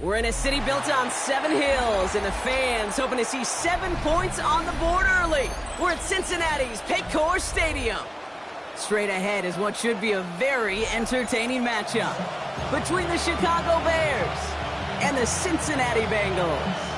We're in a city built on 7 hills, and the fans hoping to see 7 points on the board early. We're at Cincinnati's Paycor Stadium. Straight ahead is what should be a very entertaining matchup between the Chicago Bears and the Cincinnati Bengals.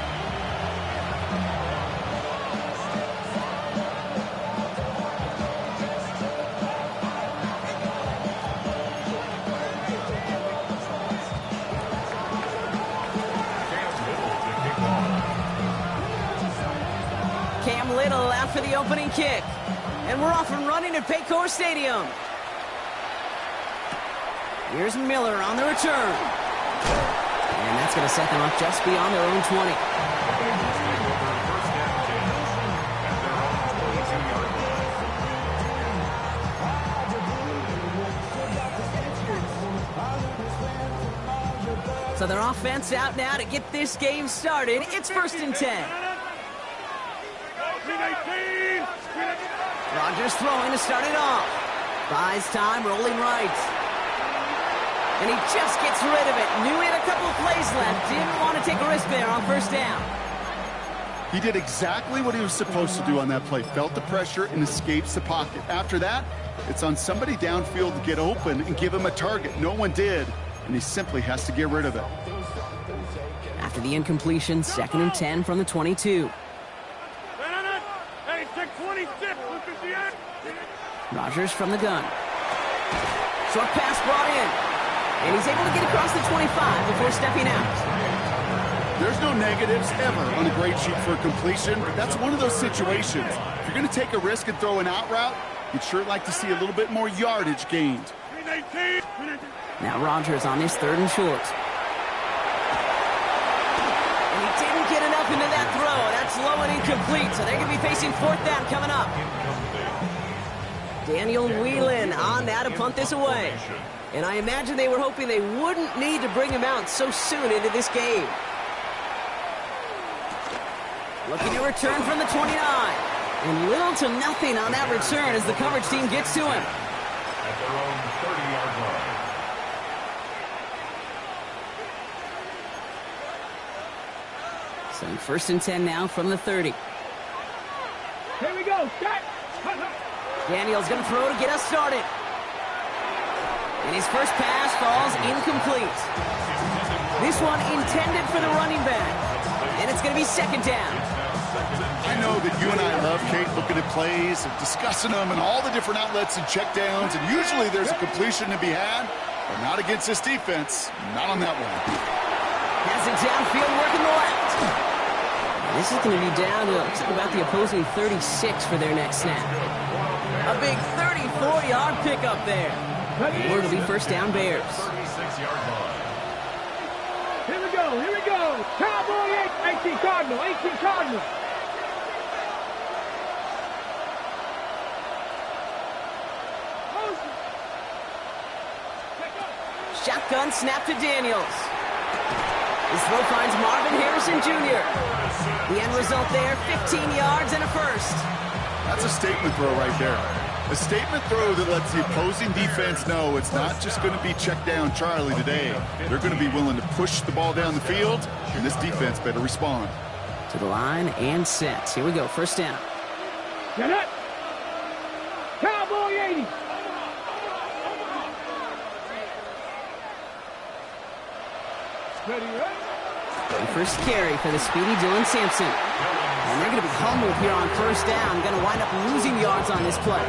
Little after the opening kick. And we're off and running at Paycor Stadium. Here's Miller on the return. And that's going to set them up just beyond their own 20. So their offense out now to get this game started. It's 1st and 10. Rodgers throwing to start it off. Buys time, rolling right. And he just gets rid of it. Knew he had a couple of plays left. Didn't want to take a risk there on 1st down. He did exactly what he was supposed to do on that play. Felt the pressure and escapes the pocket. After that, it's on somebody downfield to get open and give him a target. No one did, and he simply has to get rid of it. After the incompletion, 2nd and 10 from the 22. Rodgers from the gun. Short pass brought in. And he's able to get across the 25 before stepping out. There's no negatives ever on a grade sheet for a completion. That's one of those situations. If you're going to take a risk and throw an out route, you'd sure like to see a little bit more yardage gained. Now Rodgers on his 3rd and short. And he didn't get enough into that throw. That's low and incomplete, so they're going to be facing 4th down coming up. Daniel Whelan on now to punt this away. And I imagine they were hoping they wouldn't need to bring him out so soon into this game. Looking to return from the 29. And little to nothing on that return as the coverage team gets to him. At their own 30-yard line. So 1st and 10 now from the 30. Here we go. Start. Daniel's going to throw to get us started. And his first pass falls incomplete. This one intended for the running back. And it's going to be 2nd down. I know that you and I love, Kate, looking at plays and discussing them and all the different outlets and checkdowns. And usually there's a completion to be had, but not against this defense. Not on that one. Has it downfield working the left. This is going to be down to about the opposing 36 for their next snap. A big 34-yard pickup there. Or it'll be 1st down Bears. 36-yard line. Here we go. Here we go. Cowboy 18 Cardinal. 18 Cardinal. Shotgun snap to Daniels. His throw finds Marvin Harrison Jr. The end result there, 15 yards and a 1st. That's a statement throw right there. A statement throw that lets the opposing defense know it's not just going to be check down Charlie today. They're going to be willing to push the ball down the field, and this defense better respond. To the line and set. Here we go, 1st down. Get it. Cowboy 80. Ready, right? The first carry for the speedy Dylan Sampson. And they're going to be humbled here on 1st down. Going to wind up losing yards on this play.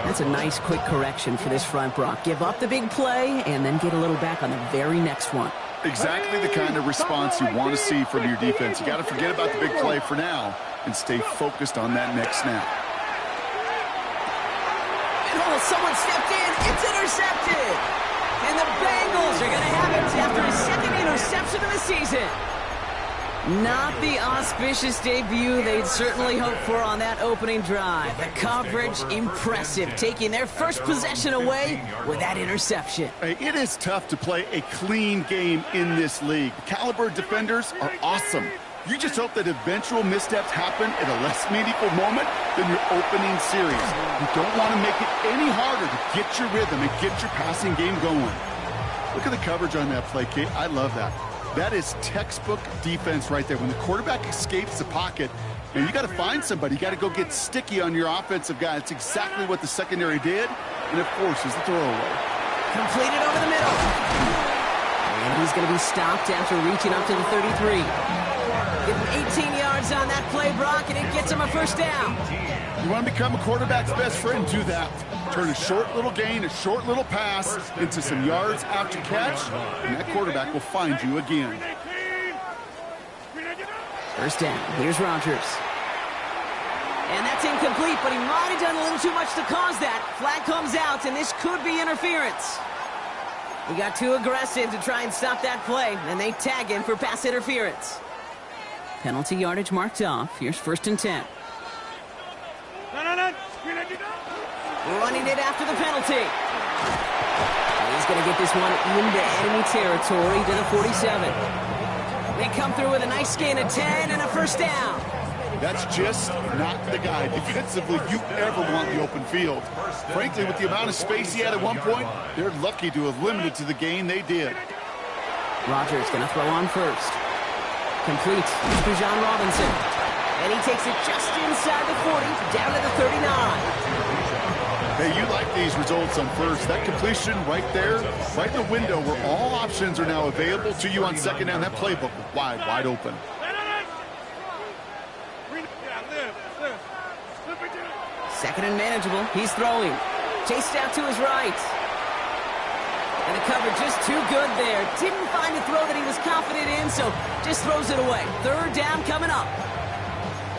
That's a nice quick correction for this front, Brock. Give up the big play and then get a little back on the very next one. Exactly the kind of response you want to see from your defense. You got to forget about the big play for now and stay focused on that next snap. And someone stepped in. It's intercepted. And the Bengals are going to have it after his 2nd interception of the season. Not the auspicious debut they'd certainly hoped for on that opening drive. The coverage, impressive, taking their first possession away with that interception. It is tough to play a clean game in this league. The caliber defenders are awesome. You just hope that eventual missteps happen at a less meaningful moment than your opening series. You don't want to make it any harder to get your rhythm and get your passing game going. Look at the coverage on that play, Kate. I love that. That is textbook defense right there. When the quarterback escapes the pocket, and you got to find somebody. You got to go get sticky on your offensive guy. That's exactly what the secondary did, and it forces the throwaway. Completed over the middle. And he's going to be stopped after reaching up to the 33. Getting 18 yards on that play, Brock, and it gets him a first down. You want to become a quarterback's best friend, do that. Turn a short little gain, a short little pass into some yards after catch, and that quarterback will find you again. First down. Here's Rodgers. And that's incomplete, but he might have done a little too much to cause that. Flag comes out, and this could be interference. He got too aggressive to try and stop that play, and they tag him for pass interference. Penalty yardage marked off. Here's 1st and 10. Running it after the penalty. He's going to get this one into enemy territory to the 47. They come through with a nice gain of 10 and a first down. That's just not the guy defensively you ever want the open field. Frankly, with the amount of space he had at one point, they're lucky to have limited to the gain they did. Rodgers going to throw on first. Complete to John Robinson. And he takes it just inside the 40, down to the 39. Hey, you like these results on first. That completion right there, right in the window where all options are now available to you on second down. That playbook wide open. Second and manageable. He's throwing. Chased out to his right. And the coverage just too good there. Didn't find a throw that he was confident in, so just throws it away. Third down coming up.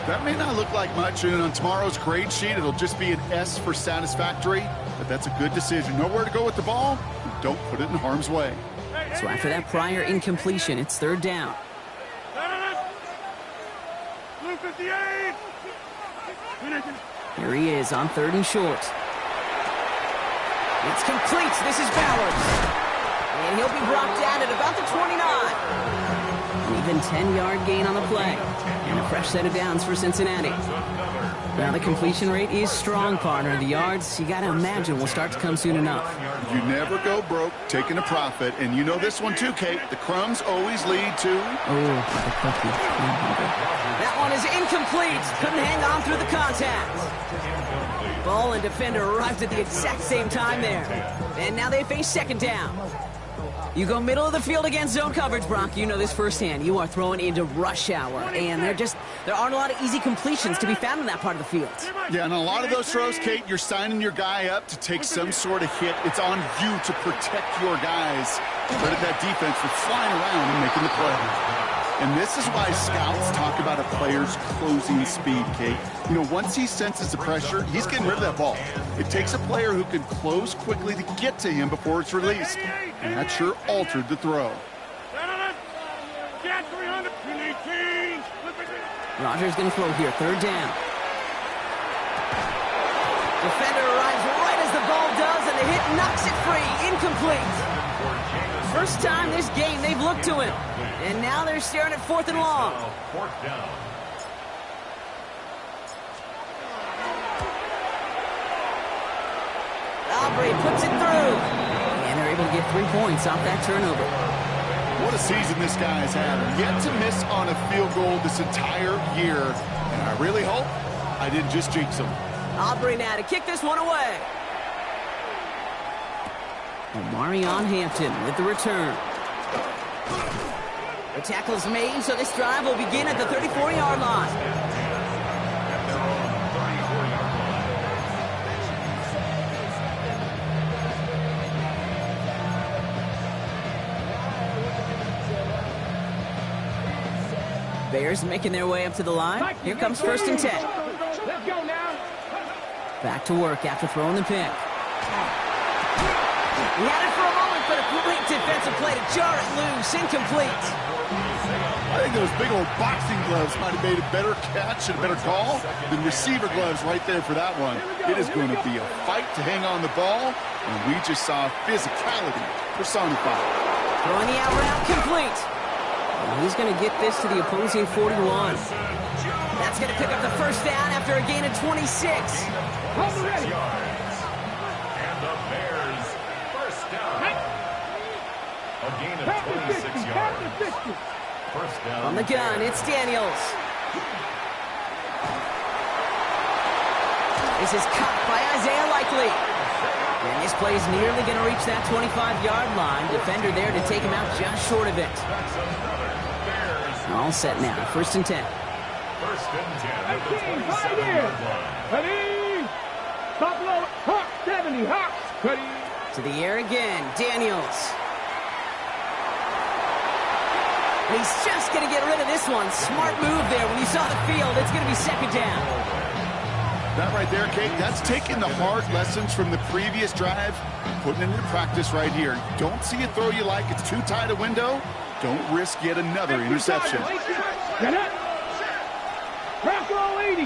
That may not look like much, and on tomorrow's grade sheet, it'll just be an S for satisfactory, but that's a good decision. Know where to go with the ball, and don't put it in harm's way. So after that prior incompletion, it's third down. Here he is on 3rd and short. It's complete. This is Bowers. And he'll be brought down at about the 29. An even 10-yard gain on the play. And a fresh set of downs for Cincinnati. Now the completion rate is strong, partner. The yards, you got to imagine, will start to come soon enough. You never go broke taking a profit. And you know this one too, Kate. The crumbs always lead to... the cookie. That one is incomplete. Couldn't hang on through the contact. Ball and defender arrived at the exact same time there. And now they face second down. You go middle of the field against zone coverage, Brock. You know this firsthand. You are throwing into rush hour. And there aren't a lot of easy completions to be found in that part of the field. Yeah, and a lot of those throws, Kate, you're signing your guy up to take some sort of hit. It's on you to protect your guys. Credit that defense for flying around and making the play. And this is why scouts talk about a player's closing speed, Kate. You know, once he senses the pressure, he's getting rid of that ball. It takes a player who can close quickly to get to him before it's released. And that sure altered the throw. Rodgers going to throw here, third down. Defender arrives right as the ball does, and the hit knocks it free. Incomplete. First time this game they've looked to him. And now they're staring at 4th and long. Aubrey puts it through. And they're able to get 3 points off that turnover. What a season this guy's had. Yet to miss on a field goal this entire year. And I really hope I didn't just jinx him. Aubrey now to kick this one away. Omarion Hampton with the return. The tackle's made, so this drive will begin at the 34-yard line. Bears making their way up to the line. Here comes 1st and 10. Let's go now. Back to work after throwing the pick. He had it for a moment, but a great defensive play to jar it loose. Incomplete. I think those big old boxing gloves might have made a better catch and a better call than receiver gloves right there for that one. It is going to be a fight to hang on the ball, and we just saw physicality personified. Throwing the out route complete. And he's going to get this to the opposing 41. That's going to pick up the first down after a gain of 26. Hold ready. And the Bears first down. A gain of Past the 26 60, yards. past the 60. First down. On the gun, it's Daniels. This is caught by Isaiah Likely. And this play is nearly going to reach that 25-yard line. Defender there to take him out just short of it. That's another Bears. All set now. First and 10. First and 10 at the 18, right here. 27-yard line. Ready? Stop low. Hawk 70. Hawk. Ready? To the air again. Daniels. He's just going to get rid of this one. Smart move there. When you saw the field, it's going to be second down. That right there, Kate, that's taking the hard lessons from the previous drive, putting it into practice right here. Don't see a throw you like, it's too tight a window. Don't risk yet another interception. Get it. Rock roll 80.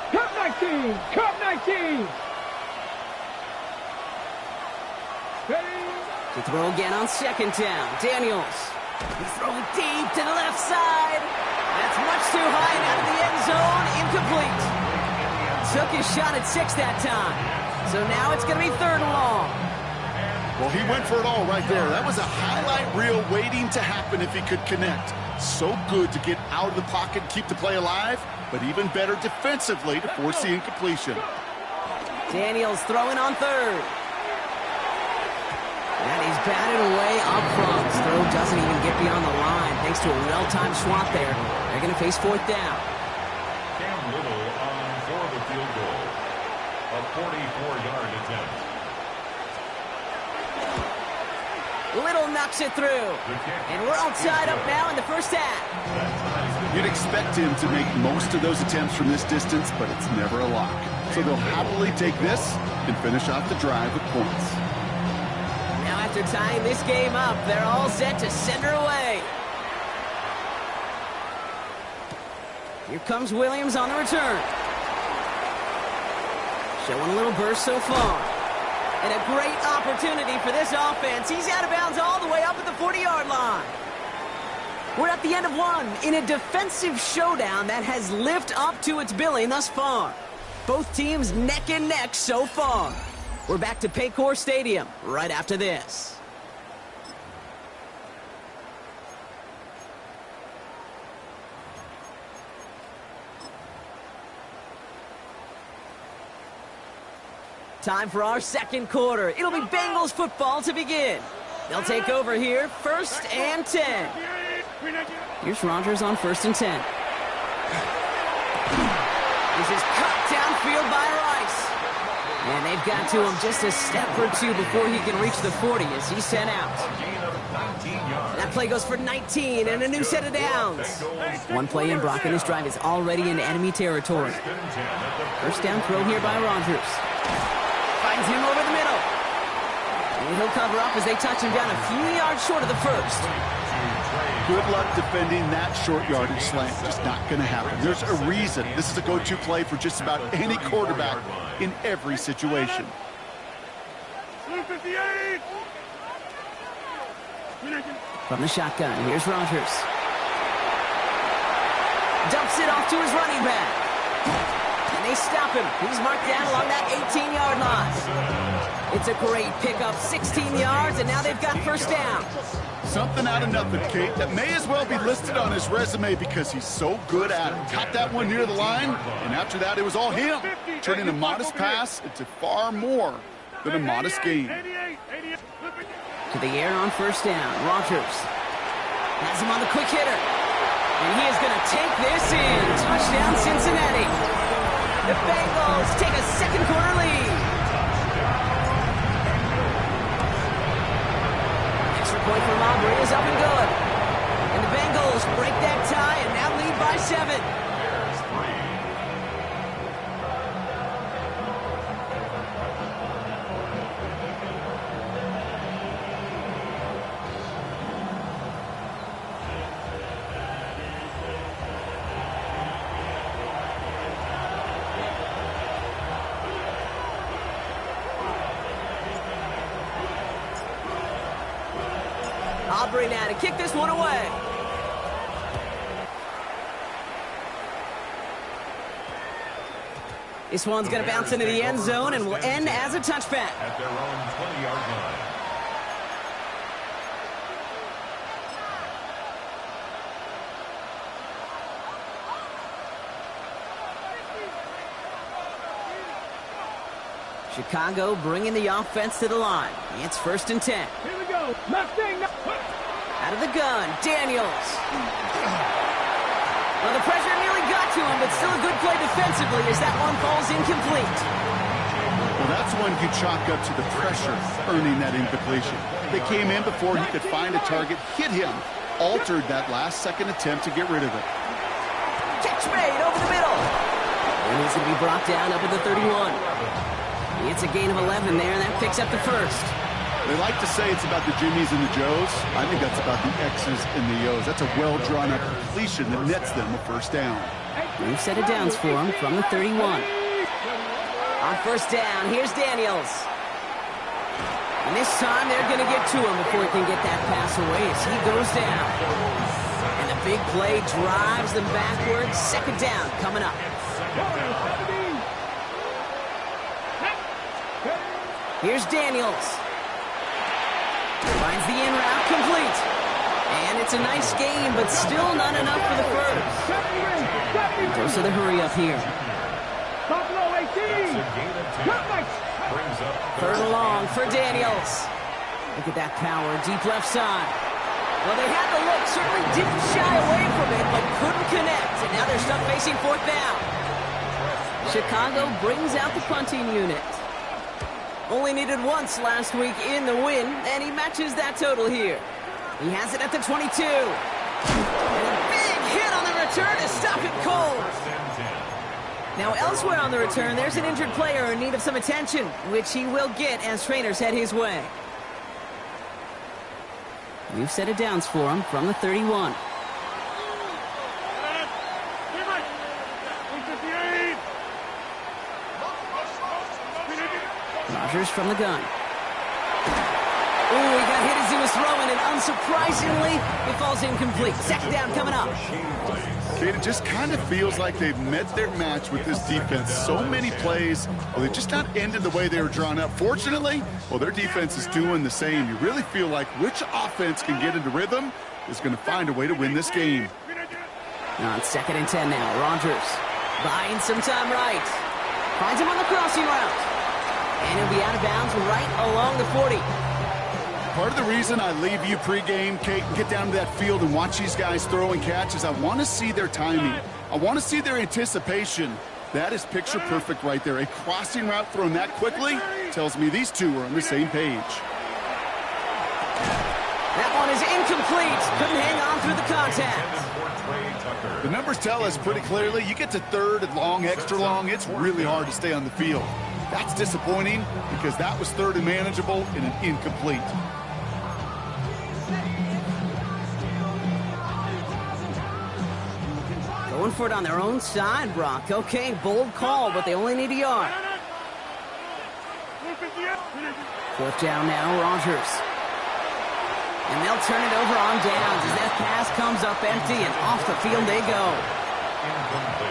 Cup 19. Cup 19. Ready? To throw again on second down. Daniels. He's throwing deep to the left side. That's much too high and out of the end zone. Incomplete. Took his shot at 6 that time. So now it's going to be third and long. Well, he went for it all right there. That was a highlight reel waiting to happen if he could connect. So good to get out of the pocket and keep the play alive, but even better defensively to force the incompletion. Daniels throwing on third. And he's batted away up front. His throw doesn't even get beyond the line. Thanks to a well-timed swat there. They're going to face fourth down. Cam Little on for the field goal. A 44-yard attempt. Little knocks it through. And we're all tied up now in the first half. You'd expect him to make most of those attempts from this distance, but it's never a lock. So they'll happily take this and finish off the drive with points. Now after tying this game up, they're all set to send her away. Here comes Williams on the return. Showing a little burst so far. And a great opportunity for this offense. He's out of bounds all the way up at the 40-yard line. We're at the end of one in a defensive showdown that has lived up to its billing thus far. Both teams neck and neck so far. We're back to Paycor Stadium right after this. Time for our second quarter. It'll be Bengals football to begin. They'll take over here, first and 10. Here's Rodgers on first and 10. This is cut downfield by Rice. And they've got to him just a step or two before he can reach the 40 as he's sent out. That play goes for 19 and a new set of downs. One play in, Brock, and this drive is already in enemy territory. First down throw here by Rodgers. Finds him over the middle. And he'll cover up as they touch him down a few yards short of the first. Good luck defending that short yardage slant. Just not going to happen. There's a reason this is a go-to play for just about any quarterback in every situation. From the shotgun, here's Rodgers. Dumps it off to his running back. And they stop him. He's marked down along that 18-yard line. It's a great pickup, 16 yards, and now they've got first down. Something out of nothing, Kate, that may as well be listed on his resume because he's so good at it. Caught that one near the line, and after that, it was all him, turning a modest pass into far more than a modest gain. To the air on first down. Rodgers has him on the quick hitter. And he is going to take this in. Touchdown, Cincinnati. The Bengals take a second quarter lead. Extra point from Aubrey is up and good. And the Bengals break that tie and now lead by 7. Aubrey now to kick this one away. This one's going to bounce into the end zone and will end as a touchback. At their own 20-yard line. Chicago bringing the offense to the line. It's 1st and 10. Here we go. Nothing. Out of the gun, Daniels. Well, the pressure nearly got to him, but still a good play defensively as that one falls incomplete. Well, that's one you chalk up to the pressure earning that incompletion. They came in before he could find a target, hit him, altered that last-second attempt to get rid of it. Catch made over the middle. And he's going to be brought down up at the 31. It's a gain of 11 there, and that picks up the first. They like to say it's about the Jimmies and the Joes. I think that's about the X's and the O's. That's a well-drawn-up completion that nets them a first down. New set of downs for him from the 31. On 1st down, here's Daniels. And this time they're going to get to him before he can get that pass away as he goes down. And the big play drives them backwards. 2nd down coming up. Here's Daniels. Finds the in route complete. And it's a nice game, but still not enough for the first. Goes to the hurry up here. 3rd and long for Daniels. Look at that power, deep left side. Well, they had the look, certainly didn't shy away from it, but couldn't connect. And now they're stuck facing 4th down. Chicago brings out the punting unit. Only needed once last week in the win, and he matches that total here. He has it at the 22. And a big hit on the return to stop it cold. Now elsewhere on the return, there's an injured player in need of some attention, which he will get as trainers head his way. New set of downs for him from the 31. Rodgers from the gun. Ooh, he got hit as he was throwing, and unsurprisingly, it falls incomplete. 2nd down coming up. It just kind of feels like they've met their match with this defense. So many plays, well, they just not ended the way they were drawn up. Fortunately, well, their defense is doing the same. You really feel like which offense can get into rhythm is going to find a way to win this game. On 2nd and 10 now, Rodgers buying some time right. Finds him on the crossing route. And he'll be out of bounds right along the 40. Part of the reason I leave you pregame, Kate, get down to that field and watch these guys throw and catch is I want to see their timing. I want to see their anticipation. That is picture perfect right there. A crossing route thrown that quickly tells me these two are on the same page. That one is incomplete. Couldn't hang on through the contact. The numbers tell us pretty clearly, you get to 3rd and long, extra long, it's really hard to stay on the field. That's disappointing because that was 3rd and manageable and an incomplete. Going for it on their own side, Brock. Okay, bold call, but they only need a yard. 4th down now, Rodgers. And they'll turn it over on downs as that pass comes up empty, and off the field they go.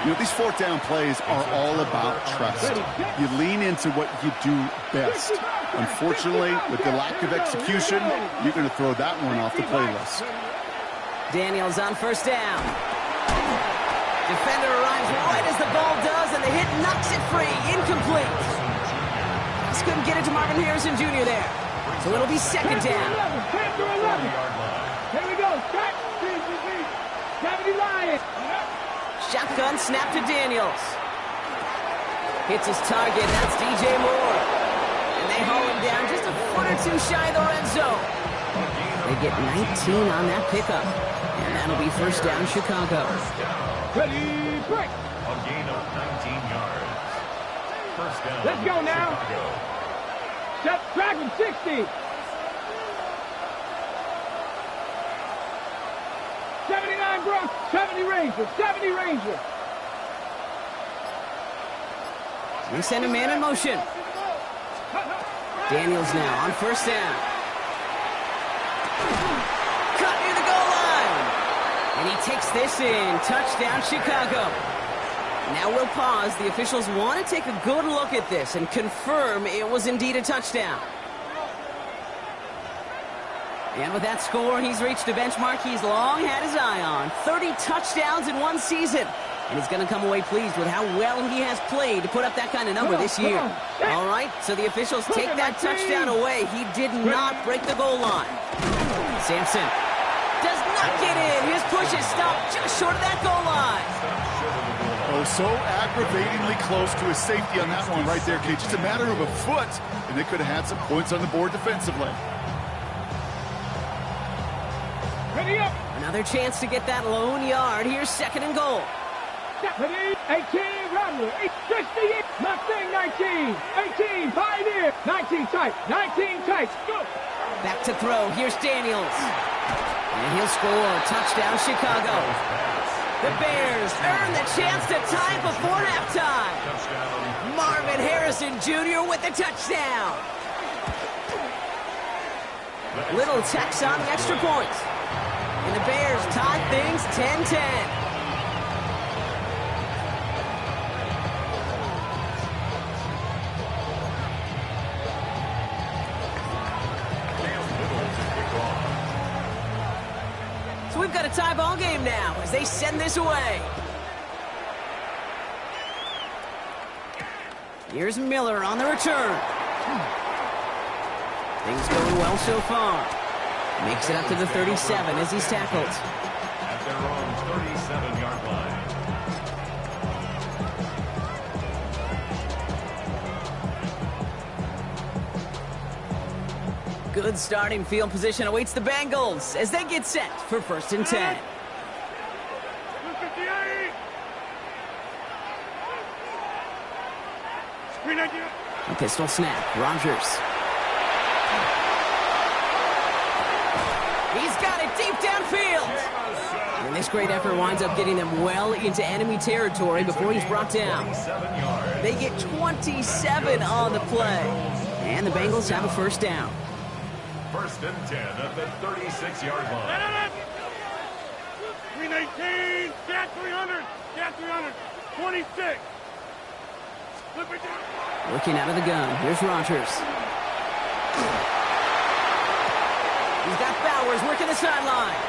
You know, these 4th down plays are all about trust. You lean into what you do best. Unfortunately, with the lack of execution, you're going to throw that one off the playlist. Daniels on 1st down. Defender arrives right as the ball does, and the hit knocks it free. Incomplete. Just couldn't get it to Marvin Harrison Jr. there. So it'll be 2nd down. Here we go. Start. 70 Lions. Shotgun snap to Daniels. Hits his target. That's DJ Moore. And they haul him down just a foot or two shy of the red zone. They get 19 on that pickup. And that'll be 1st down, Chicago. Ready, break. A gain of 19 yards. 1st down. Let's go now. Step, drag him 60. 79 Bronx, 70 Ranger, 70 Ranger. They send a man in motion. Daniels now on 1st down. Cut near the goal line. And he takes this in. Touchdown, Chicago. Now we'll pause. The officials want to take a good look at this and confirm it was indeed a touchdown. And with that score, he's reached a benchmark he's long had his eye on. 30 touchdowns in one season. And he's going to come away pleased with how well he has played to put up that kind of number this year. All right, so the officials take that touchdown away. He did not break the goal line. Sampson does not get in. His push is stopped just short of that goal line. Oh, so aggravatingly close to his safety on that one right there, Kate. Just a matter of a foot, and they could have had some points on the board defensively. Ready up. Another chance to get that lone yard. Here's second and goal. 18, Rodler, 68, Mustang 19, 18, Pioneer, 19 tight, 19 tight, go! Back to throw, here's Daniels. And he'll score, touchdown Chicago. The Bears earn the chance to tie before halftime. Marvin Harrison Jr. with the touchdown. Little Tex on the extra point. And the Bears tie things 10-10. So we've got a tie ball game now as they send this away. Here's Miller on the return. Things going well so far. Makes it up to the 37 as he's tackled. At their own 37-yard line. Good starting field position awaits the Bengals as they get set for 1st and 10. A pistol snap. Rodgers. He's got it deep downfield. And this great effort winds up getting them well into enemy territory before he's brought down. They get 27 on the play. And the Bengals have a first down. 1st and 10 at the 36-yard line. 319, cat 300, cat 300, 26. Looking out of the gun, here's Rodgers. He's got Bowers working the sideline.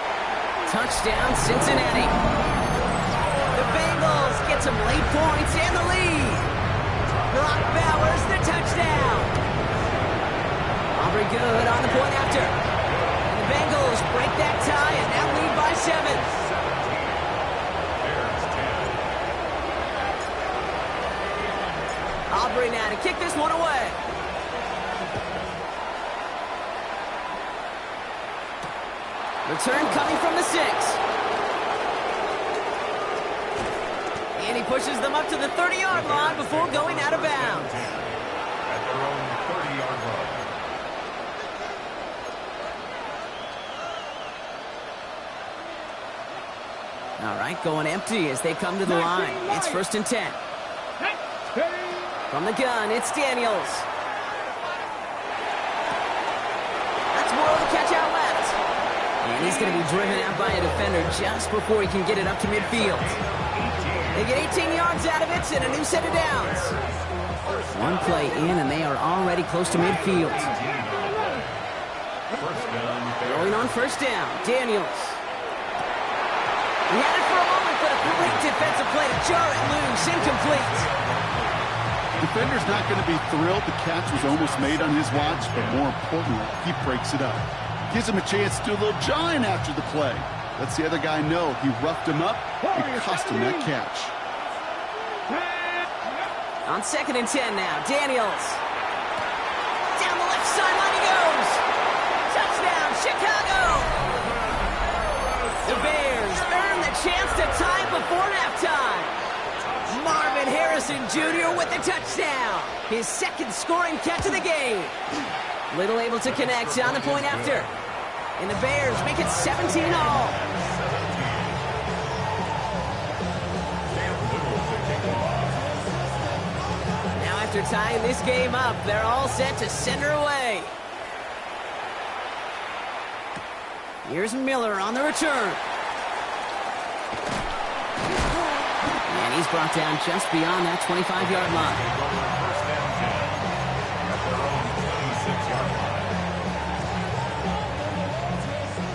Touchdown, Cincinnati. The Bengals get some late points and the lead. Brock Bowers, the touchdown. Aubrey good on the point after. And the Bengals break that tie and now lead by 7. Aubrey now to kick this one away. Return coming from the 6. And he pushes them up to the 30-yard line before going out of bounds. At their own 30-yard line. All right, going empty as they come to the line. It's 1st and 10. From the gun, it's Daniels. That's more of a catch out left. And he's going to be driven out by a defender just before he can get it up to midfield. They get 18 yards out of it and a new set of downs. One play in and they are already close to midfield. Going on 1st down, Daniels. He had it for a moment, but a great defensive play to jar it loose, incomplete. Defender's not going to be thrilled the catch was almost made on his watch, but more importantly, he breaks it up. Gives him a chance to do a little jawing after the play. Lets the other guy know he roughed him up and cost him that catch. On 2nd and 10 now, Daniels. Down the left sideline he goes. Touchdown, Chicago! The Bears earn the chance to tie before halftime. Marvin Harrison Jr. with the touchdown. His 2nd scoring catch of the game. Little able to connect on the point after. And the Bears make it 17 all. Now after tying this game up, they're all set to send her away. Here's Miller on the return. And he's brought down just beyond that 25-yard line.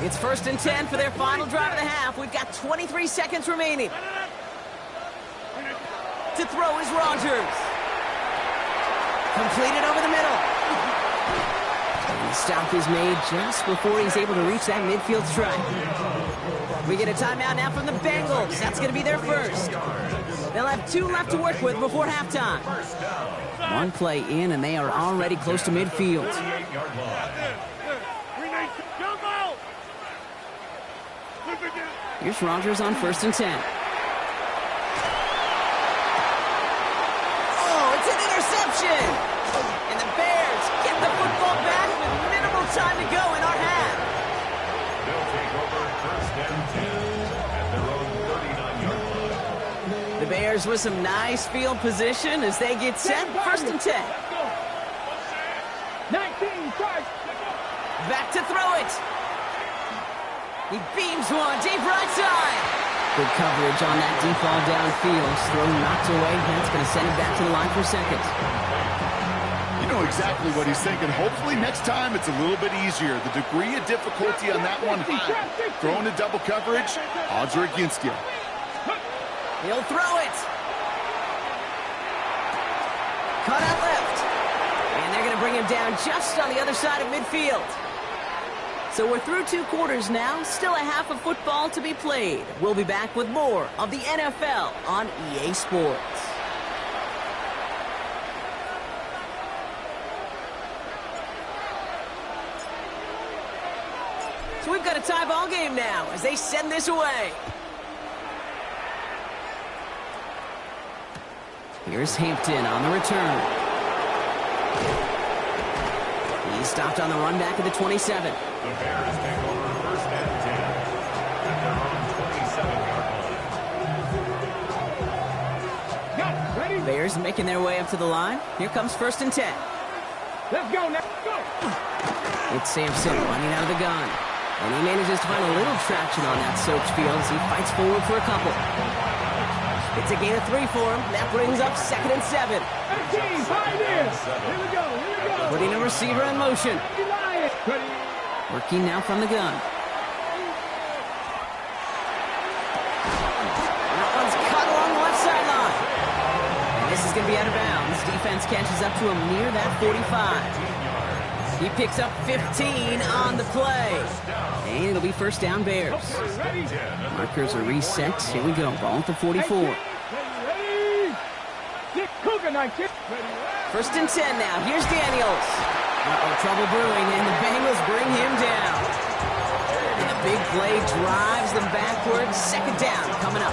It's 1st and 10 for their final drive of the half. We've got 23 seconds remaining. to throw is Rodgers. Completed over the middle. And the stop is made just before he's able to reach that midfield strike. We get a timeout now from the Bengals. That's going to be their first. They'll have 2 left to work with before halftime. 1 play in, and they are already close to midfield. Here's Rodgers on 1st and 10. Oh, it's an interception! And the Bears get the football back with minimal time to go in our half. They'll take over 1st and 10 at their own 39-yard line. The Bears with some nice field position as they get set. 1st and 10. 19, charge. Back to throw it. He beams one deep right side. Good coverage on that deep ball downfield. Throw knocked away. That's going to send it back to the line for 2nd. You know exactly what he's thinking. Hopefully next time it's a little bit easier. The degree of difficulty on that one high. Throwing to double coverage, odds are against you. He'll throw it. Cut out left. And they're going to bring him down just on the other side of midfield. So we're through 2 quarters now. Still a half of football to be played. We'll be back with more of the NFL on EA Sports. So we've got a tie ball game now as they send this away. Here's Hampton on the return. He's stopped on the run back at the 27. The Bears take over 1st and 10 at their own 27-yard line. Ready? Bears making their way up to the line. Here comes 1st and 10. Let's go now. Go. It's Sampson running out of the gun. And he manages to find a little traction on that soaked field as he fights forward for a couple. It's a gain of 3 for him. That brings up 2nd and 7. 18, pioneers. Here we go, here we go. Putting a receiver in motion. Ready. Working now from the gun. That one's cut along the left sideline. And this is going to be out of bounds. Defense catches up to him near that 45. He picks up 15 on the play. And it'll be 1st down Bears. Markers are reset. Here we go. Ball at the 44. Ready. Get Cougar 19. 1st and 10 now. Here's Daniels. Trouble brewing, and the Bengals bring him down. And a big play drives them backwards. 2nd down coming up.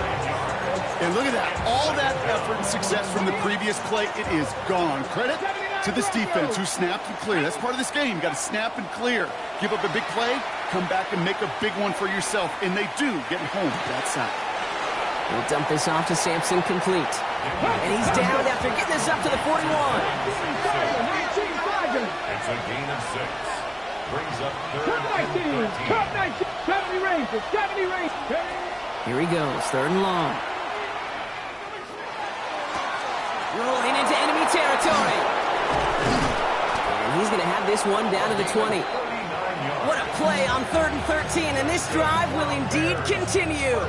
And look at that. All that effort and success from the previous play, it is gone. Credit to this defense who snapped and cleared. That's part of this game. You got to snap and clear. Give up a big play, come back and make a big one for yourself. And they do get home that side. We'll dump this off to Sampson complete. And he's down after getting this up to the 41. It's a gain of 6. Brings up 3rd and 13. Top 19. 70 range. 70 range. Here he goes. 3rd and long. Rolling into enemy territory. And he's going to have this one down to the 20. What a play on 3rd and 13. And this drive will indeed continue.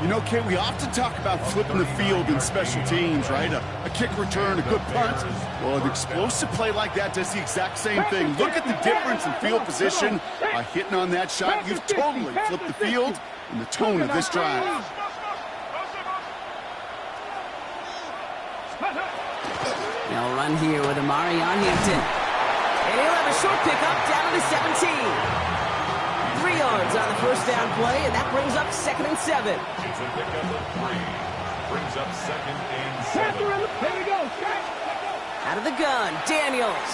You know, Kate, we often talk about flipping the field in special teams, right? A kick return, a good punt. Well, an explosive play like that does the exact same thing. Look at the difference in field position by hitting on that shot. You've totally flipped the field and the tone of this drive. They'll run here with Amari on Hampton. And he'll have a short pickup down to the 17. 3 yards on the 1st down play, and that brings up 2nd and 7. It's a pickup of 3. Brings up 2nd and 7. Here we go. Out of the gun, Daniels.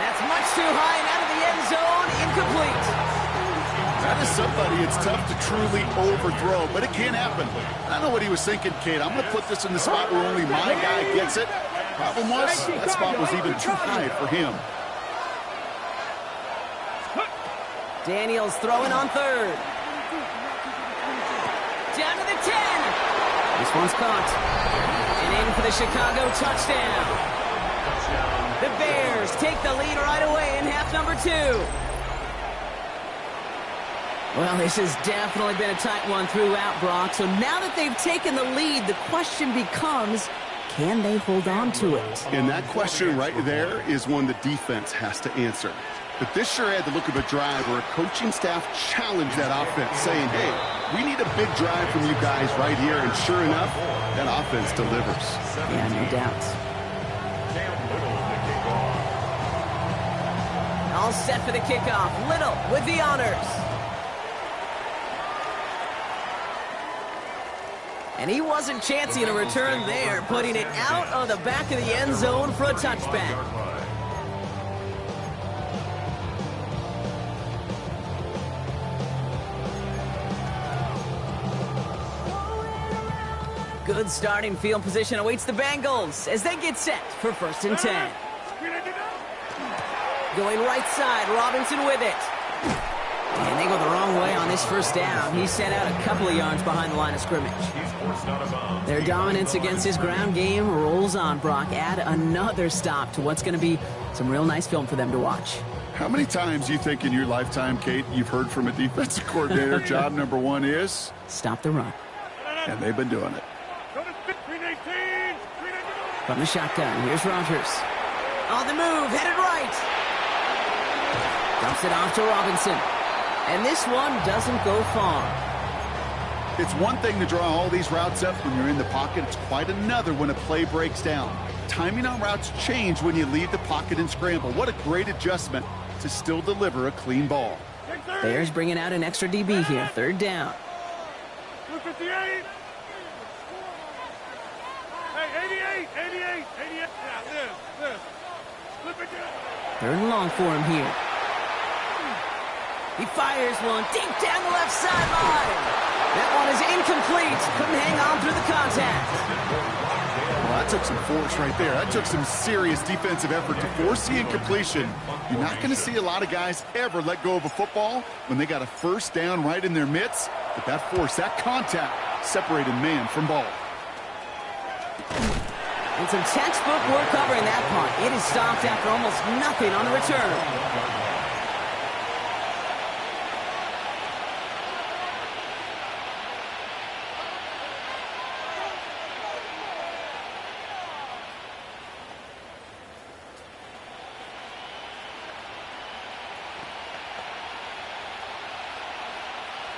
That's much too high and out of the end zone, incomplete. That is somebody it's tough to truly overthrow, but it can happen. I know what he was thinking, Kate. I'm going to put this in the spot where only my guy gets it. Problem was, that spot was even too high for him. Daniels throwing on 3rd. Down to the 10. This one's caught. And in for the Chicago touchdown. The Bears take the lead right away in half number 2. Well, this has definitely been a tight one throughout, Brock. So now that they've taken the lead, the question becomes, can they hold on to it? And that question right there is one the defense has to answer. But this sure had the look of a drive where a coaching staff challenged that offense, saying, hey, we need a big drive from you guys right here. And sure enough, that offense delivers. Yeah, no doubt. All set for the kickoff. Little with the honors. And he wasn't chancing a return there, putting it out of the back of the end zone for a touchback. Good starting field position awaits the Bengals as they get set for 1st and 10. Going right side, Robinson with it. And they go the wrong way on this 1st down. He's sent out a couple of yards behind the line of scrimmage. Their dominance against his ground game rolls on, Brock. Add another stop to what's going to be some real nice film for them to watch. How many times do you think in your lifetime, Kate, you've heard from a defensive coordinator, job number one is? Stop the run. And they've been doing it. From the shotgun, here's Rodgers. On the move, headed right. Dumps it off to Robinson. And this one doesn't go far. It's one thing to draw all these routes up when you're in the pocket. It's quite another when a play breaks down. Timing on routes change when you leave the pocket and scramble. What a great adjustment to still deliver a clean ball. Bears bringing out an extra DB here. 3rd down. 58. Hey, 88. Yeah, this. Flip it down. 3rd and long for him here. He fires one deep down the left sideline. That one is incomplete. Couldn't hang on through the contact. Well, that took some force right there. That took some serious defensive effort to force the incompletion. You're not going to see a lot of guys ever let go of a football when they got a 1st down right in their midst. But that force, that contact, separated man from ball. And some textbook work covering that punt. It is stopped after almost nothing on the return.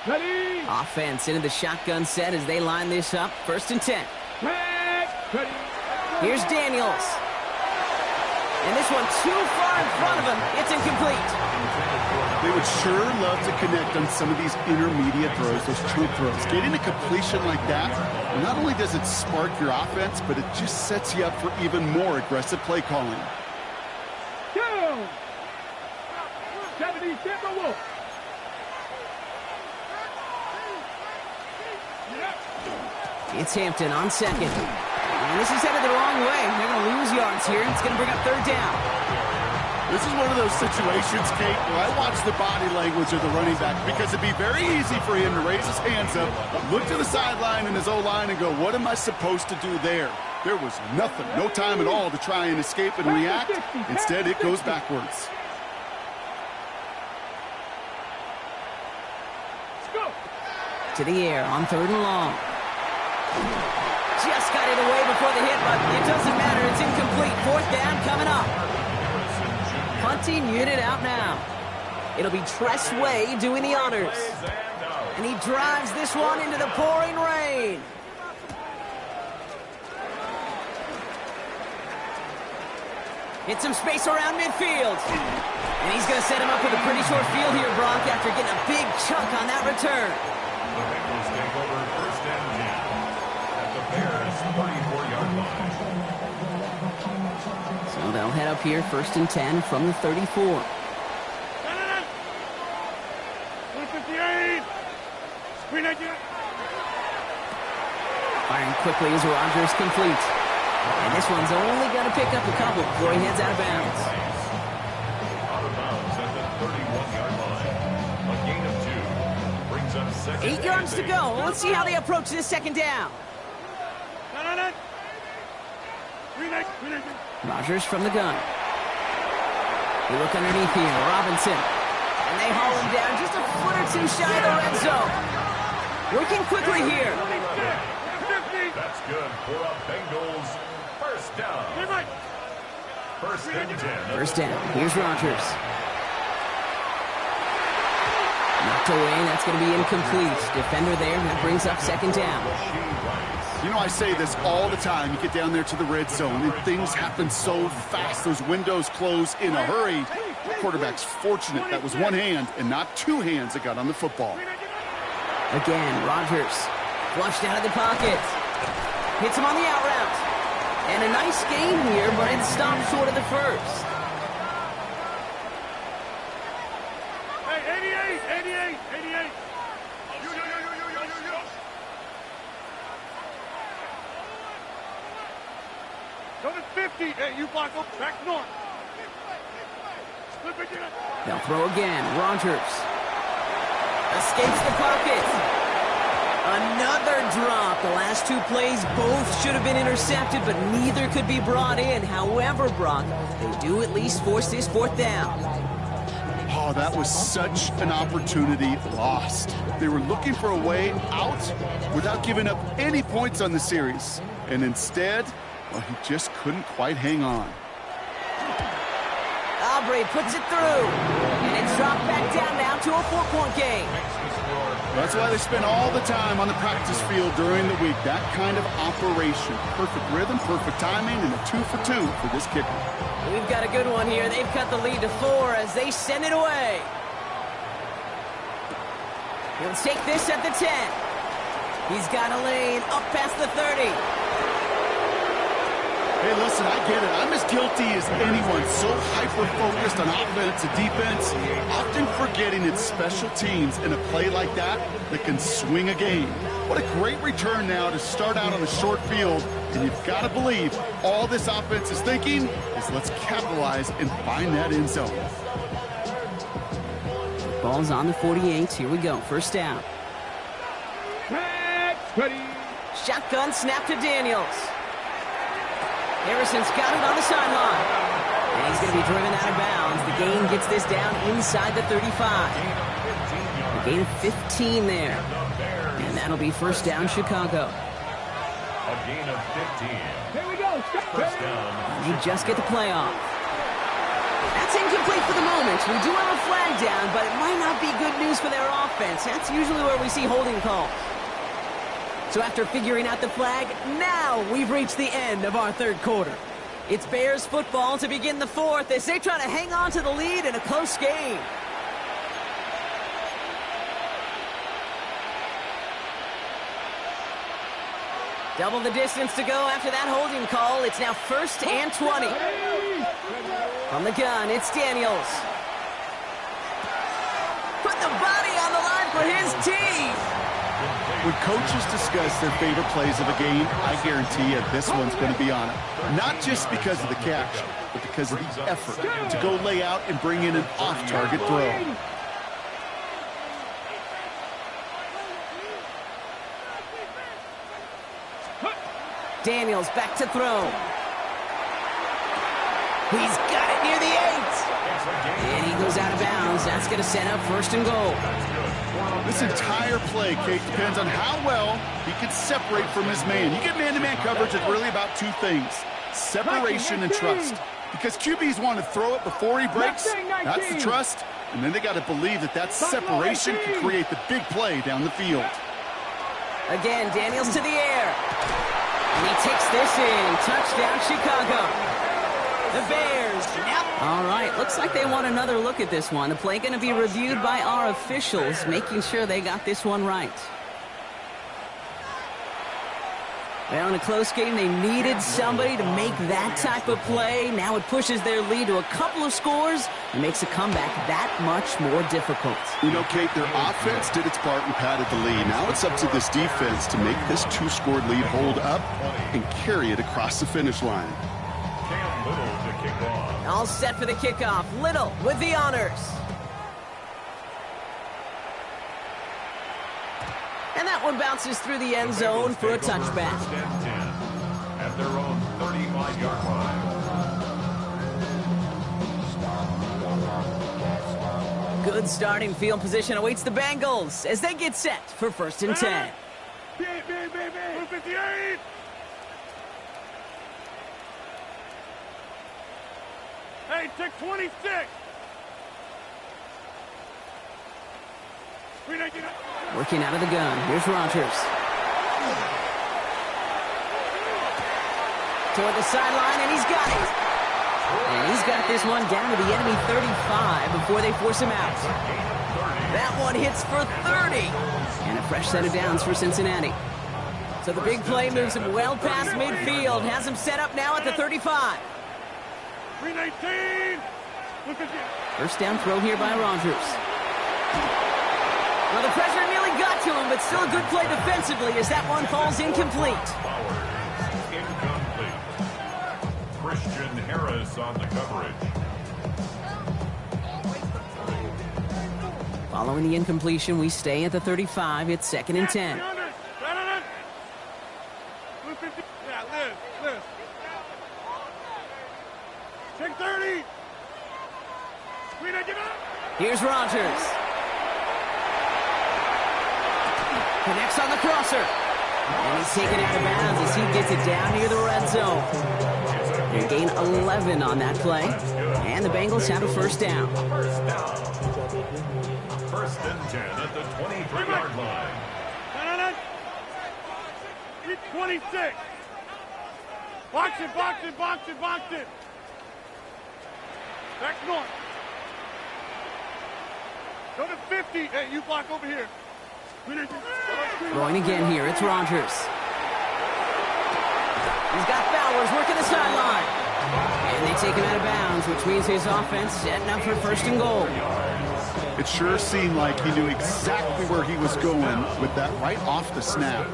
Ready. Offense into the shotgun set as they line this up. 1st and 10. Ready. Here's Daniels. And this one too far in front of him. It's incomplete. They would sure love to connect on some of these intermediate throws, those chunk throws. Getting a completion like that, not only does it spark your offense, but it just sets you up for even more aggressive play calling. 70 Timberwolves. It's Hampton on 2nd. And this is headed the wrong way. They're going to lose yards here. It's going to bring up 3rd down. This is one of those situations, Kate, where I watch the body language of the running back because it'd be very easy for him to raise his hands up, look to the sideline in his O-line and go, what am I supposed to do there? There was nothing, no time at all to try and escape and react. Instead, it goes backwards. To the air on 3rd and long. Just got it away before the hit, but it doesn't matter. It's incomplete. 4th down coming up. Punting unit out now. It'll be Tress Way doing the honors. And he drives this one into the pouring rain. Hit some space around midfield. And he's going to set him up with a pretty short field here, Brock, after getting a big chunk on that return. The Bengals take over 1st and 10 at the Bears' 34-yard line. So they'll head up here 1st and 10 from the 34. 158. Firing quickly as Rodgers complete. And this one's only got to pick up a couple before he heads out of bounds. Out of bounds at the 31-yard line. A gain of 2 brings up 2nd 8 yards to go. Let's see how they approach this 2nd down. Rodgers from the gun. We look underneath here. Robinson. And they haul him down just a foot or too shy of the red zone. Working quickly here. That's good for a Bengals first down. First and 10. First down. Here's Rodgers. Knocked away. That's going to be incomplete. Defender there. That brings up second down. You know, I say this all the time. You get down there to the red zone, and things happen so fast. Those windows close in a hurry. The quarterback's fortunate that was one hand and not two hands that got on the football. Again, Rodgers flushed out of the pocket. Hits him on the out route. And a nice game here, but it stopped short of the first. Hey, 88. Go to 50. Hey, you block up back north. They'll throw again. Rodgers escapes the pocket. Another drop. The last two plays both should have been intercepted, but neither could be brought in. However, Brock, they do at least force this fourth down. Oh, that was such an opportunity lost. They were looking for a way out without giving up any points on the series. And instead, well, he just couldn't quite hang on. Aubrey puts it through. And it's dropped back down now to a 4-point game. That's why they spend all the time on the practice field during the week. That kind of operation. Perfect rhythm, perfect timing, and a 2 for 2 for this kicker. We've got a good one here. They've cut the lead to 4 as they send it away. He'll take this at the 10. He's got a lane up past the 30. Hey, listen, I get it. I'm as guilty as anyone. So hyper-focused on offense and defense, often forgetting it's special teams in a play like that can swing a game. What a great return now to start out on the short field. And you've got to believe all this offense is thinking is let's capitalize and find that end zone. Ball's on the 48. Here we go. First down. Ready. Shotgun snap to Daniels. Harrison's got it on the sideline. And he's going to be driven out of bounds. The gain gets this down inside the 35. A gain of 15 there. And that'll be first down, Chicago. A gain of 15. Here we go. First down. You just get the play off. That's incomplete for the moment. We do have a flag down, but it might not be good news for their offense. That's usually where we see holding calls. So after figuring out the flag, now we've reached the end of our third quarter. It's Bears football to begin the fourth as they try to hang on to the lead in a close game. Double the distance to go after that holding call. It's now first and 20. From the gun, it's Daniels. Put the body on the line for his team. When coaches discuss their favorite plays of a game, I guarantee you this one's going to be on it. Not just because of the catch, but because of the effort to go lay out and bring in an off-target throw. Daniels back to throw. He's got it near the 8. And he goes out of bounds. That's going to set up first and goal. This entire play, Kate, depends on how well he can separate from his man. You get man-to-man coverage, it's really about two things: separation and trust. Because QBs want to throw it before he breaks. That's the trust. And then they got to believe that separation can create the big play down the field. Again, Daniels to the air. And he takes this in. Touchdown, Chicago. The Bears. Yep. All right, looks like they want another look at this one. The play going to be reviewed by our officials, making sure they got this one right. Well, in a close game, they needed somebody to make that type of play. Now it pushes their lead to a couple of scores and makes a comeback that much more difficult. You know, Kate, their offense did its part and padded the lead. Now it's up to this defense to make this two-score lead hold up and carry it across the finish line. Cam Little to kick off. All set for the kickoff. Little with the honors. And that one bounces through the end zone for a touchback. First and 10 at their own 35-yard line. Good starting field position awaits the Bengals as they get set for 1st and 10. 258. Hey, take 26. Working out of the gun. Here's Rodgers. Toward the sideline, and he's got it. And he's got this one down to the enemy 35 before they force him out. That one hits for 30. And a fresh set of downs for Cincinnati. So the big play moves him well past midfield. Has him set up now at the 35. 319. First down throw here by Rodgers. Well, the pressure nearly got to him, but still a good play defensively as that one falls incomplete. Incomplete. Christian Harris on the coverage. Following the incompletion, we stay at the 35. It's 2nd and 10. Yeah, Liz. Take 30. Here's Rodgers. Connects on the crosser. And he's taken out of bounds as he gets it down near the red zone. They gain 11 on that play. And the Bengals have a first down. First and 10 at the 23-yard line. 26. Box it. Back north. Go to 50. Hey, you block over here. Going again here, it's Rodgers. He's got Bowers working the sideline. And they take him out of bounds, which means his offense setting up for 1st and goal. It sure seemed like he knew exactly where he was going with that right off the snap.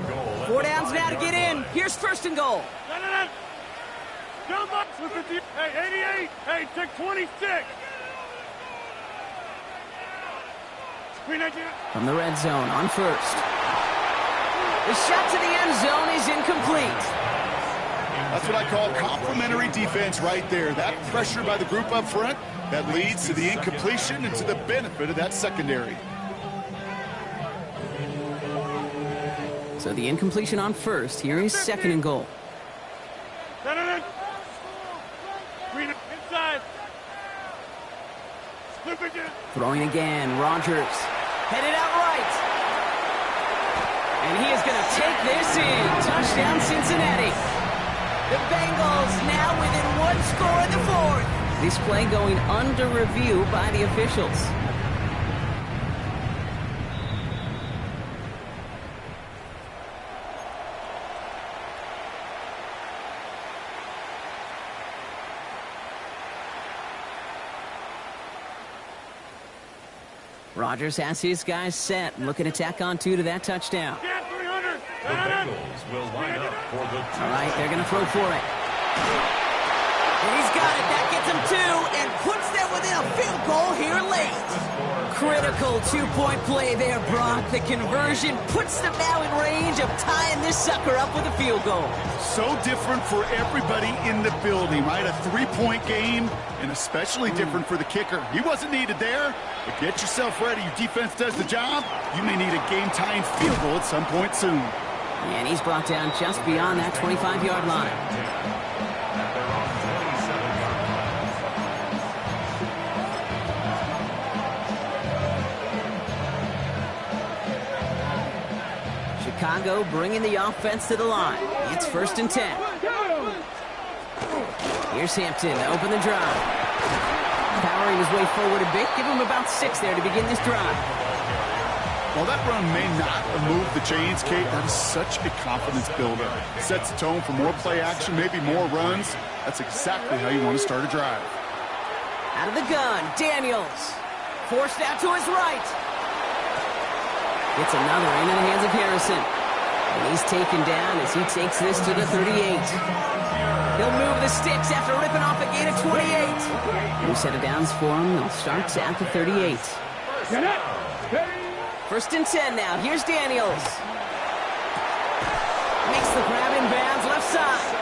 4 downs now to get in. Here's 1st and goal. Jump up. Hey, 88. Hey, take 26. From the red zone on 1st. The shot to the end zone is incomplete. That's what I call complimentary defense right there. That pressure by the group up front, that leads to the incompletion and to the benefit of that secondary. So the incompletion on 1st. Here is 2nd and goal. Inside. Throwing again, Rodgers. Headed out right. And he is going to take this in. Touchdown, Cincinnati. The Bengals now within 1 score in the 4th. This play going under review by the officials. Rodgers has his guys set, looking to tack on 2 to that touchdown. The Bengals will line up for the All right, they're going to throw for it. And he's got it. That gets him 2 and puts them within a field goal here late. Critical 2-point play there, Brock. The conversion puts them now in range of tying this sucker up with a field goal. So different for everybody in the building, right? A 3-point game, and especially different for the kicker. He wasn't needed there, but get yourself ready. Your defense does the job. You may need a game-tying field goal at some point soon. And he's brought down just beyond that 25-yard line. Chicago bringing the offense to the line. It's 1st and 10. Here's Hampton to open the drive. Powering his way forward a bit. Give him about 6 there to begin this drive. While that run may not move the chains, Kate, that is such a confidence builder. Sets the tone for more play action, maybe more runs. That's exactly how you want to start a drive. Out of the gun, Daniels. Forced out to his right. Gets another into the hands of Harrison. And he's taken down as he takes this to the 38. He'll move the sticks after ripping off a gain of 28. New set of downs for him. They'll start at the 38. 1st and 10 now. Here's Daniels. Makes the grab in bounds left side.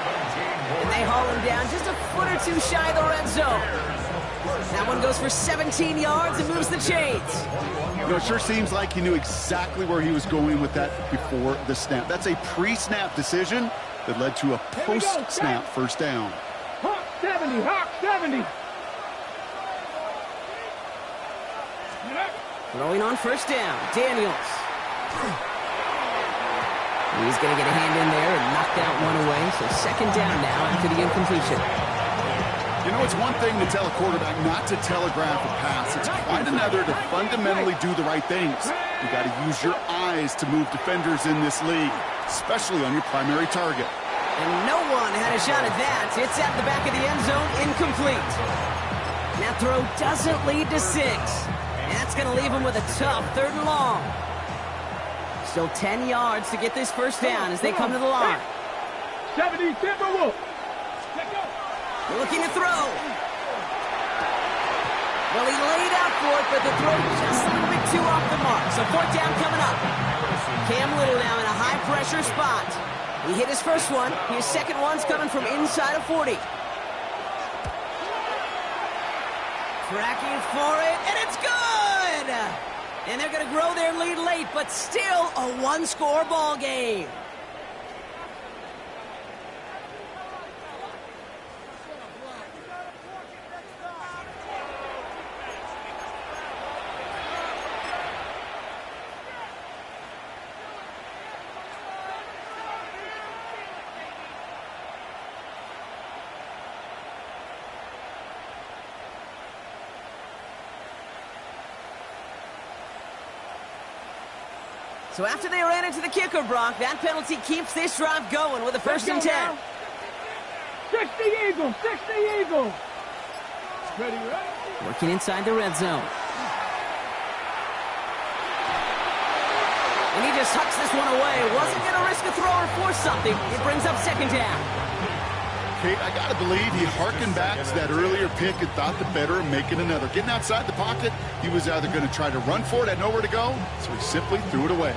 And they haul him down just a foot or 2 shy of the red zone. That one goes for 17 yards and moves the chains. You know, it sure seems like he knew exactly where he was going with that before the snap. That's a pre-snap decision that led to a post-snap first down. Hawk 70, Hawk 70. Throwing on first down, Daniels. He's going to get a hand in there and knock that one away. So second down now after the incompletion. You know, it's one thing to tell a quarterback not to telegraph a pass. It's quite another to fundamentally do the right things. You got to use your eyes to move defenders in this league, especially on your primary target. And no one had a shot at that. It's at the back of the end zone, incomplete. That throw doesn't lead to 6. And that's going to leave him with a tough 3rd and long. Still 10 yards to get this first down as they come to the line. 70 Timberwolves. They're looking to throw. Well, he laid out for it, but the throw just a little bit too off the mark. So 4th down coming up. Cam Little now in a high-pressure spot. He hit his first one. His second one's coming from inside of 40. Tracking for it, and it's good! And they're going to grow their lead late, but still a 1-score ball game. So after they ran into the kicker, Brock, that penalty keeps this drive going with a 1st and 10. 60 Eagles, 60 Eagles. Ready, ready. Working inside the red zone. And he just hucks this one away. Wasn't going to risk a throw or force something. It brings up 2nd down. Kate, I got to believe he harkened back to that earlier pick and thought the better of making another. Getting outside the pocket, he was either going to try to run for it, had nowhere to go, so he simply threw it away.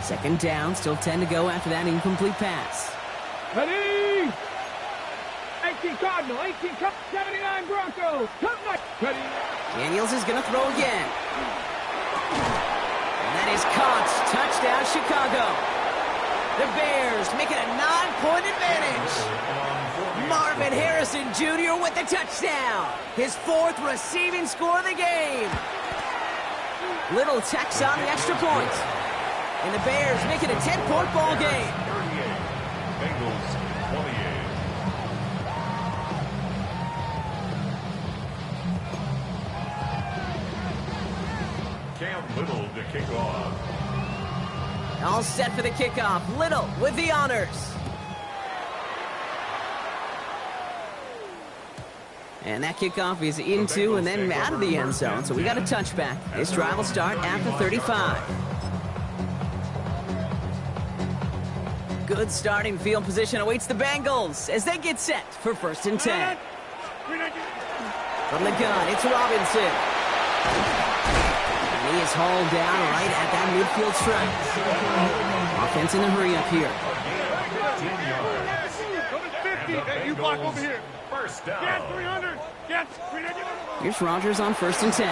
2nd down, still 10 to go after that incomplete pass. Ready. 18 Cardinal, 18 Cup, 79 Broncos. Ready. Daniels is going to throw again. And that is caught. Touchdown, Chicago. The Bears make it a 9-point advantage. Marvin Harrison Jr. with the touchdown. His 4th receiving score of the game. Little tacks on the extra point. And the Bears make it a 10-point ball game. 38. Bengals 28. Cam Little to kick off. All set for the kickoff. Little with the honors. And that kickoff is into and then out of the end zone. So we got a touchback. This drive will start at the 35. Good starting field position awaits the Bengals as they get set for 1st and 10. From the gun, it's Robinson. He is hauled down right at that midfield stripe. Offense in a hurry up here. 50. Hey, you block over here. First down. Get 300. Get 300. Here's Rodgers on 1st and 10.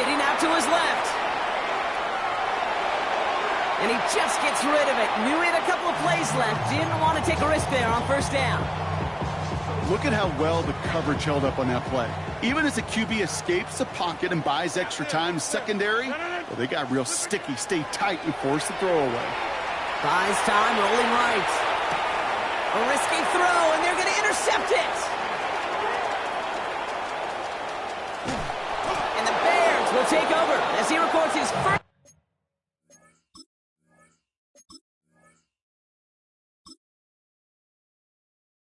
Getting out to his left. And he just gets rid of it. Knew he had a couple of plays left. Didn't want to take a risk there on 1st down. Look at how well the coverage held up on that play. Even as the QB escapes the pocket and buys extra time secondary, well, they got real sticky, stay tight, and force the throw away. Buys time, rolling right. A risky throw, and they're going to intercept it. And the Bears will take over as he records his first.